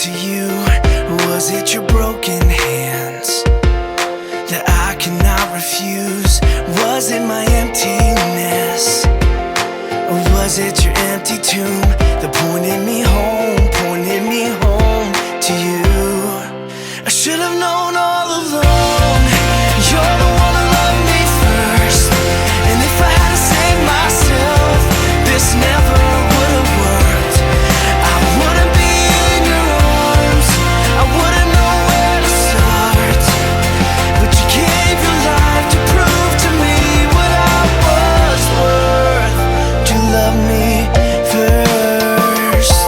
to you? Or was it your broken hands that I cannot refuse? Was it my emptiness? Or was it your empty tomb that pointed me home to you? I should have known all along, you're the one who loved me first. And if I had to save myself, this never would have worked. I wouldn't be in your arms, I wouldn't know where to start. But you gave your life to prove to me what I was worth. You love me first.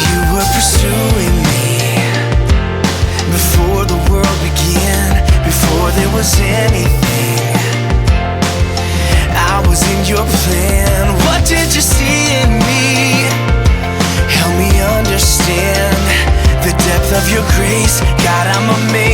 You were pursuing me before the world began, before there was anything. I was in your plan. What did you see in me? Help me understand the depth of your grace. God, I'm amazed.